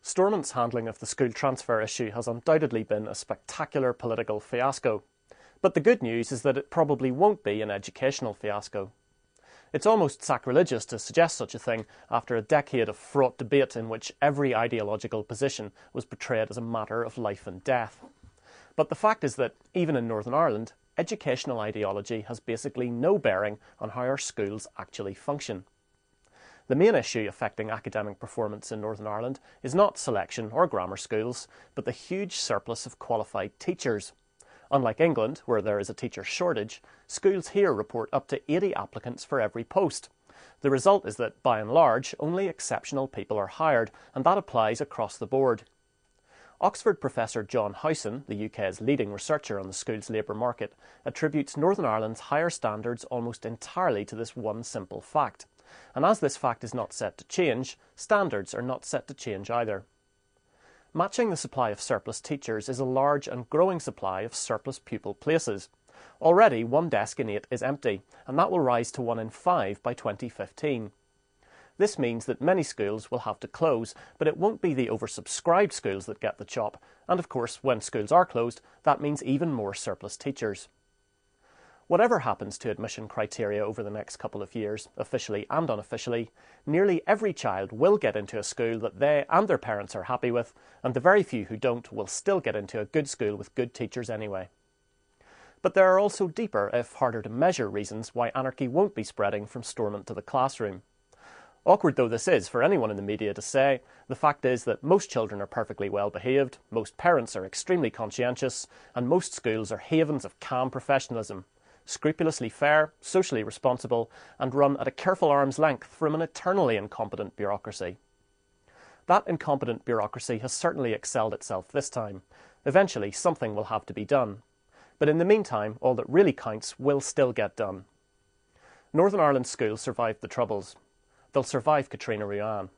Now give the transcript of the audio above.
Stormont's handling of the school transfer issue has undoubtedly been a spectacular political fiasco. But the good news is that it probably won't be an educational fiasco. It's almost sacrilegious to suggest such a thing after a decade of fraught debate in which every ideological position was portrayed as a matter of life and death. But the fact is that, even in Northern Ireland, educational ideology has basically no bearing on how our schools actually function. The main issue affecting academic performance in Northern Ireland is not selection or grammar schools, but the huge surplus of qualified teachers. Unlike England, where there is a teacher shortage, schools here report up to 80 applicants for every post. The result is that, by and large, only exceptional people are hired, and that applies across the board. Oxford professor John Howson, the UK's leading researcher on the schools labour market, attributes Northern Ireland's higher standards almost entirely to this one simple fact. And as this fact is not set to change, standards are not set to change either. Matching the supply of surplus teachers is a large and growing supply of surplus pupil places. Already 1 desk in 8 is empty, and that will rise to 1 in 5 by 2015. This means that many schools will have to close, but it won't be the oversubscribed schools that get the chop, and of course, when schools are closed, that means even more surplus teachers. Whatever happens to admission criteria over the next couple of years, officially and unofficially, nearly every child will get into a school that they and their parents are happy with, and the very few who don't will still get into a good school with good teachers anyway. But there are also deeper, if harder to measure, reasons why anarchy won't be spreading from Stormont to the classroom. Awkward though this is for anyone in the media to say, the fact is that most children are perfectly well behaved, most parents are extremely conscientious, and most schools are havens of calm professionalism. Scrupulously fair, socially responsible, and run at a careful arm's length from an eternally incompetent bureaucracy. That incompetent bureaucracy has certainly excelled itself this time. Eventually, something will have to be done. But in the meantime, all that really counts will still get done. Northern Ireland schools survived the Troubles. They'll survive Katrina Ruan.